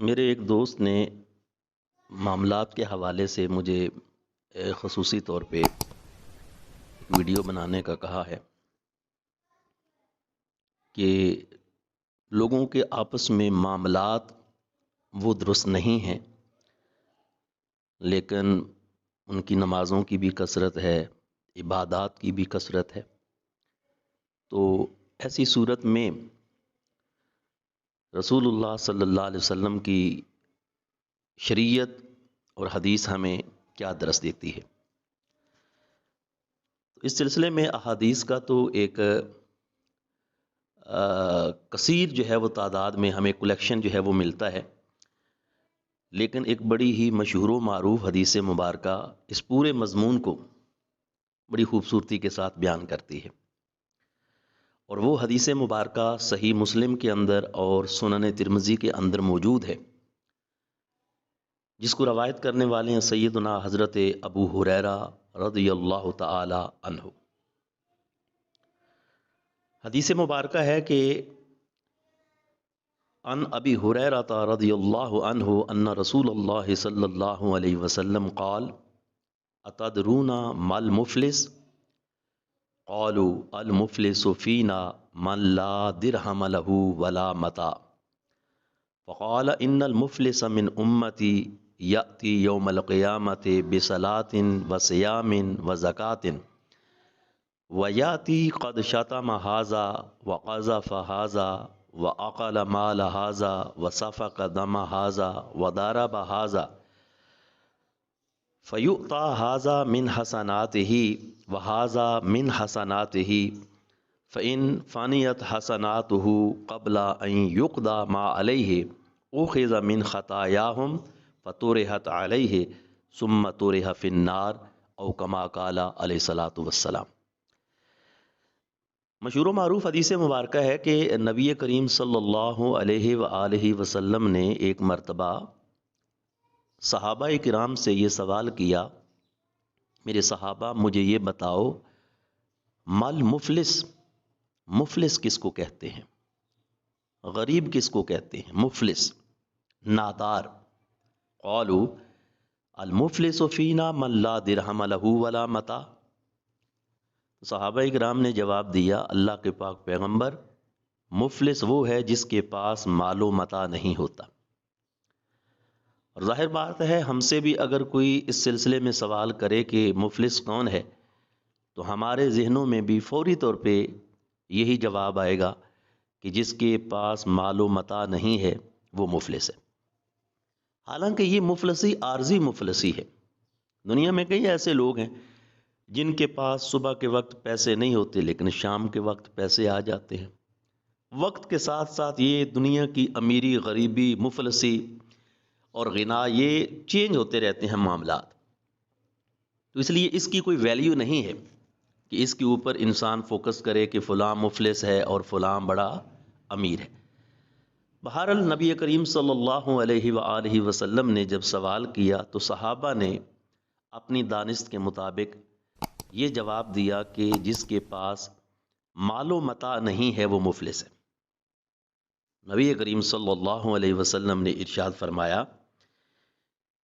میرے ایک دوست نے معاملات کے حوالے سے مجھے خصوصی طور پہ ایک ویڈیو بنانے کا کہا ہے کہ لوگوں کے آپس میں معاملات وہ درست نہیں ہیں، لیکن ان کی نمازوں کی بھی کثرت ہے، عبادات کی بھی کثرت ہے۔ تو ایسی صورت میں رسول اللہ صلی اللہ علیہ وسلم کی شریعت اور حدیث ہمیں کیا درس دیتی ہے؟ اس سلسلے میں احادیث کا تو ایک کثیر جو ہے وہ تعداد میں ہمیں کلیکشن جو ہے وہ ملتا ہے، لیکن ایک بڑی ہی مشہور و معروف حدیث مبارکہ اس پورے مضمون کو بڑی خوبصورتی کے ساتھ بیان کرتی ہے، اور وہ حدیث مبارکہ صحیح مسلم کے اندر اور سنن ترمذی کے اندر موجود ہے، جس کو روایت کرنے والے ہیں سیدنا حضرت ابو ہریرہ رضی اللہ تعالی عنہ۔ حدیث مبارکہ ہے کہ عن ابی ہریرہ رضی اللہ عنہ ان رسول اللہ صلی اللہ علیہ وسلم قال اتدرون ما المفلس قالوا المفلس فینا من لا درہم له ولا متاع فقال ان المفلس من امتی یأتی یوم القیامت بصلاة وصیام وزکاة وَيَأْتِي قَدْ شَتَمَ هَذَا وَقَذَفَ هَذَا وَأَقَلَ مَالَ هَذَا وَسَفَكَ دَمَ هَذَا وَضَرَبَ هَذَا فَيُؤْتَى هَذَا مِنْ حَسَنَاتِهِ وَهَذَا مِنْ حَسَنَاتِهِ فَإِنْ فَنِيَتْ حَسَنَاتُهُ قَبْلَ أَنْ يُقْضَى مَا عَلَيْهِ أُخِذَ مِنْ خَطَايَاهُمْ فَطُرِحَتْ عَلَيْهِ ثُمَّ طُرِحَ فِي النَّارِ أَوْ كَمَا قَالَ عَلَيْهِ الصَّلَاةُ وَالسَّلَامُ۔ مشہور و معروف حدیث مبارکہ ہے کہ نبی کریم صلی اللہ علیہ وآلہ وسلم نے ایک مرتبہ صحابہ کرام سے یہ سوال کیا، میرے صحابہ مجھے یہ بتاؤ مال مفلس، مفلس کس کو کہتے ہیں؟ غریب کس کو کہتے ہیں؟ مفلس، نادار۔ قالوا المفلس فینا من لا درہم له ولا متاع۔ صحابہ کرام نے جواب دیا، اللہ کے پاک پیغمبر، مفلس وہ ہے جس کے پاس مال و متاع نہیں ہوتا۔ اور ظاہر بات ہے ہم سے بھی اگر کوئی اس سلسلے میں سوال کرے کہ مفلس کون ہے، تو ہمارے ذہنوں میں بھی فوری طور پہ یہی جواب آئے گا کہ جس کے پاس مال و متاع نہیں ہے وہ مفلس ہے۔ حالانکہ یہ مفلسی عارضی مفلسی ہے۔ دنیا میں کئی ایسے لوگ ہیں جن کے پاس صبح کے وقت پیسے نہیں ہوتے لیکن شام کے وقت پیسے آ جاتے ہیں۔ وقت کے ساتھ ساتھ یہ دنیا کی امیری، غریبی، مفلسی اور غنا یہ چینج ہوتے رہتے ہیں معاملات، تو اس لیے اس کی کوئی ویلیو نہیں ہے کہ اس کے اوپر انسان فوکس کرے کہ فلاں مفلس ہے اور فلاں بڑا امیر ہے۔ بہرحال نبی کریم صلی اللہ علیہ وآلہ وسلم نے جب سوال کیا تو صحابہ نے اپنی دانست کے مطابق یہ جواب دیا کہ جس کے پاس مال و متاع نہیں ہے وہ مفلس ہے۔ نبی کریم صلی اللہ علیہ وسلم نے ارشاد فرمایا،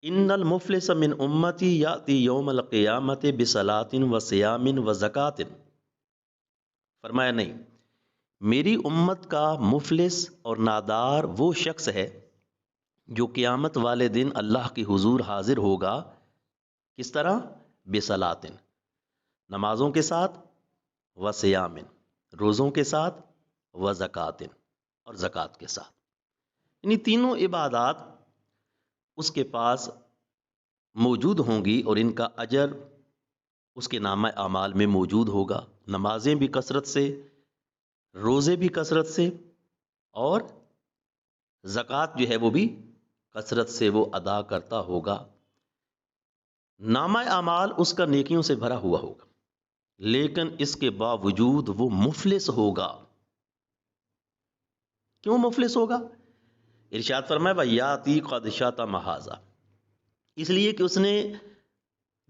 ان المفلس من امتی یاتی یوم القیامت بصلاۃ وصیام وزکاۃ۔ فرمایا نہیں، میری امت کا مفلس اور نادار وہ شخص ہے جو قیامت والے دن اللہ کے حضور حاضر ہوگا۔ کس طرح؟ بصلاۃ، نمازوں کے ساتھ، وصیام، روزوں کے ساتھ، وزکاۃ، اور زکوٰۃ کے ساتھ، یعنی تینوں عبادات اس کے پاس موجود ہوں گی اور ان کا اجر اس کے نامہ اعمال میں موجود ہوگا۔ نمازیں بھی کثرت سے، روزے بھی کثرت سے، اور زکوٰۃ جو ہے وہ بھی کثرت سے وہ ادا کرتا ہوگا۔ نامہ اعمال اس کا نیکیوں سے بھرا ہوا ہوگا، لیکن اس کے باوجود وہ مفلس ہوگا۔ کیوں مفلس ہوگا؟ ارشاد فرمایا وَيَأْتِي قَدْ شَتَمَ هَذَا، اس لیے کہ اس نے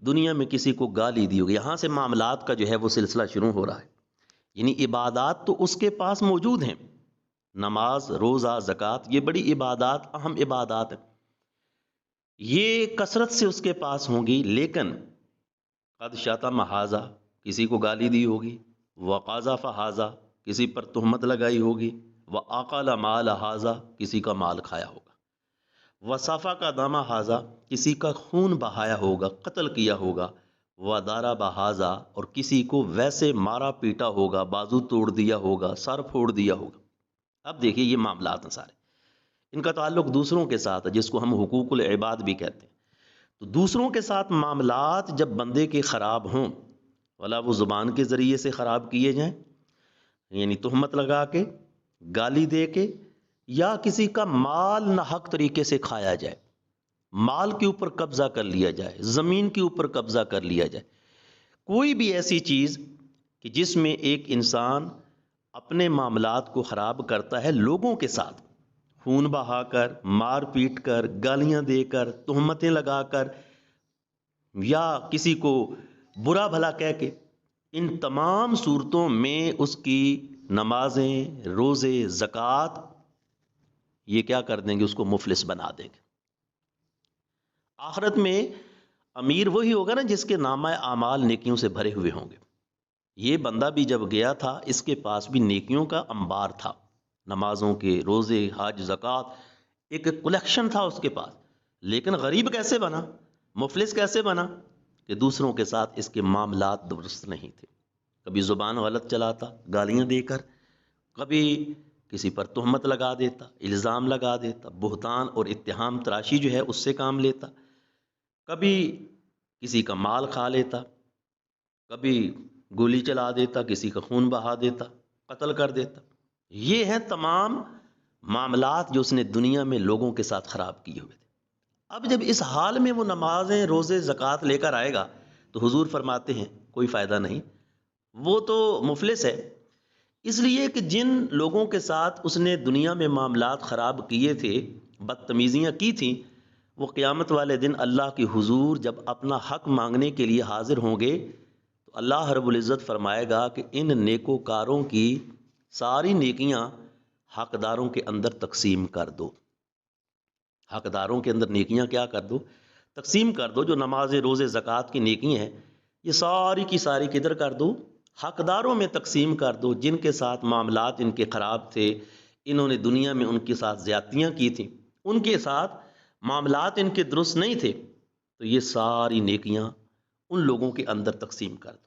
دنیا میں کسی کو گالی دی ہوگی۔ یہاں سے معاملات کا جو ہے وہ سلسلہ شروع ہو رہا ہے، یعنی عبادات تو اس کے پاس موجود ہیں، نماز، روزہ، زکوٰۃ، یہ بڑی عبادات، اہم عبادات ہیں، یہ کثرت سے اس کے پاس ہوں گی، لیکن قد شتم ھذا، کسی کو گالی دی ہوگی، وقذف ھذا، کسی پر تہمت لگائی ہوگی، واکل مال ھذا، کسی کا مال کھایا ہوگا، وسفک دم ھذا، کسی کا خون بہایا ہوگا، قتل کیا ہوگا، وضرب ھذا، اور کسی کو ویسے مارا پیٹا ہوگا، بازو توڑ دیا ہوگا، سر پھوڑ دیا ہوگا۔ اب دیکھیے یہ معاملات ہیں سارے، ان کا تعلق دوسروں کے ساتھ ہے، جس کو ہم حقوق العباد بھی کہتے ہیں۔ تو دوسروں کے ساتھ معاملات جب بندے کے خراب ہوں، ولا وہ زبان کے ذریعے سے خراب کیے جائیں، یعنی تہمت لگا کے، گالی دے کے، یا کسی کا مال ناحق طریقے سے کھایا جائے، مال کے اوپر قبضہ کر لیا جائے، زمین کے اوپر قبضہ کر لیا جائے، کوئی بھی ایسی چیز کہ جس میں ایک انسان اپنے معاملات کو خراب کرتا ہے لوگوں کے ساتھ، خون بہا کر، مار پیٹ کر، گالیاں دے کر، تہمتیں لگا کر، یا کسی کو برا بھلا کہہ کے، ان تمام صورتوں میں اس کی نمازیں، روزے، زکوٰۃ، یہ کیا کر دیں گے؟ اس کو مفلس بنا دیں گے۔ آخرت میں امیر وہی ہوگا نا جس کے نامہ اعمال نیکیوں سے بھرے ہوئے ہوں گے۔ یہ بندہ بھی جب گیا تھا، اس کے پاس بھی نیکیوں کا انبار تھا، نمازوں کے، روزے، حج، زکوٰۃ، ایک کلیکشن تھا اس کے پاس، لیکن غریب کیسے بنا، مفلس کیسے بنا؟ کہ دوسروں کے ساتھ اس کے معاملات درست نہیں تھے، کبھی زبان غلط چلاتا گالیاں دے کر، کبھی کسی پر تہمت لگا دیتا، الزام لگا دیتا، بہتان اور اتہام تراشی جو ہے اس سے کام لیتا، کبھی کسی کا مال کھا لیتا، کبھی گولی چلا دیتا، کسی کا خون بہا دیتا، قتل کر دیتا۔ یہ ہیں تمام معاملات جو اس نے دنیا میں لوگوں کے ساتھ خراب کیے ہوئے تھے۔ اب جب اس حال میں وہ نمازیں، روزے، زکوٰۃ لے کر آئے گا تو حضور فرماتے ہیں کوئی فائدہ نہیں، وہ تو مفلس ہے، اس لیے کہ جن لوگوں کے ساتھ اس نے دنیا میں معاملات خراب کیے تھے، بدتمیزیاں کی تھیں، وہ قیامت والے دن اللہ کے حضور جب اپنا حق مانگنے کے لیے حاضر ہوں گے تو اللہ رب العزت فرمائے گا کہ ان نیکوکاروں کی ساری نیکیاں حقداروں کے اندر تقسیم کر دو، حقداروں کے اندر نیکیاں کیا کر دو؟ تقسیم کر دو۔ جو نماز، روزے، زکوٰۃ کی نیکیاں ہیں یہ ساری کی ساری کدھر کر دو؟ حقداروں میں تقسیم کر دو، جن کے ساتھ معاملات ان کے خراب تھے، انہوں نے دنیا میں ان کے ساتھ زیادتیاں کی تھیں، ان کے ساتھ معاملات ان کے درست نہیں تھے، تو یہ ساری نیکیاں ان لوگوں کے اندر تقسیم کر دو،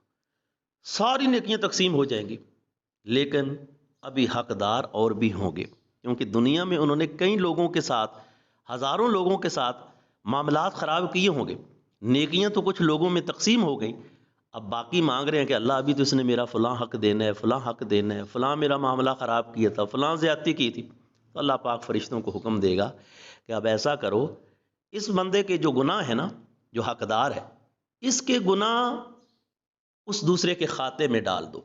ساری نیکیاں تقسیم ہو جائیں گی، لیکن ابھی حقدار اور بھی ہوں گے، کیونکہ دنیا میں انہوں نے کئی لوگوں کے ساتھ، ہزاروں لوگوں کے ساتھ معاملات خراب کیے ہوں گے، نیکیاں تو کچھ لوگوں میں تقسیم ہو گئی، اب باقی مانگ رہے ہیں کہ اللہ ابھی تو اس نے میرا فلاں حق دینا ہے، فلاں حق دینا ہے، فلاں میرا معاملہ خراب کیا تھا، فلاں زیادتی کی تھی، تو اللہ پاک فرشتوں کو حکم دے گا کہ اب ایسا کرو، اس بندے کے جو گناہ ہے نا، جو حقدار ہے، اس کے گناہ اس دوسرے کے کھاتے میں ڈال دو،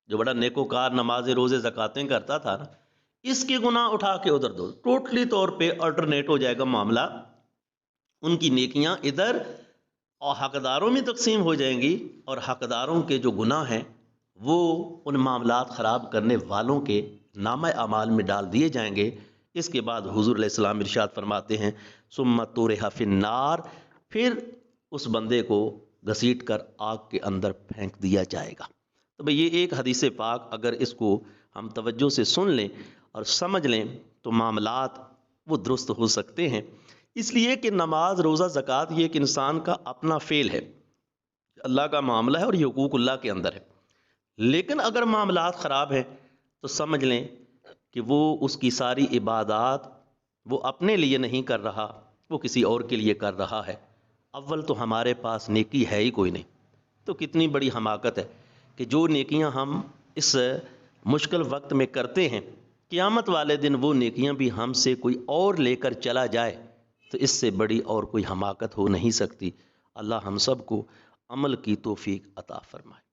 جو بڑا نیکوکار نماز، روزے، زکاتیں کرتا تھا نا، اس کے گناہ اٹھا کے ادھر دو، ٹوٹلی طور پہ الٹرنیٹ ہو جائے گا معاملہ، ان کی نیکیاں ادھر اور حقداروں میں تقسیم ہو جائیں گی، اور حقداروں کے جو گناہ ہیں وہ ان معاملات خراب کرنے والوں کے نامہ اعمال میں ڈال دیے جائیں گے۔ اس کے بعد حضور علیہ السلام ارشاد فرماتے ہیں ثم طرح فی النار، پھر اس بندے کو گھسیٹ کر آگ کے اندر پھینک دیا جائے گا۔ تو بھئی یہ ایک حدیث پاک اگر اس کو ہم توجہ سے سن لیں اور سمجھ لیں تو معاملات وہ درست ہو سکتے ہیں، اس لیے کہ نماز، روزہ، زکوٰۃ یہ ایک انسان کا اپنا فعل ہے، اللہ کا معاملہ ہے اور یہ حقوق اللہ کے اندر ہے، لیکن اگر معاملات خراب ہیں تو سمجھ لیں کہ وہ اس کی ساری عبادات وہ اپنے لیے نہیں کر رہا، وہ کسی اور کے لیے کر رہا ہے۔ اول تو ہمارے پاس نیکی ہے ہی کوئی نہیں، تو کتنی بڑی حماقت ہے کہ جو نیکیاں ہم اس مشکل وقت میں کرتے ہیں، قیامت والے دن وہ نیکیاں بھی ہم سے کوئی اور لے کر چلا جائے تو اس سے بڑی اور کوئی حماقت ہو نہیں سکتی۔ اللہ ہم سب کو عمل کی توفیق عطا فرمائے۔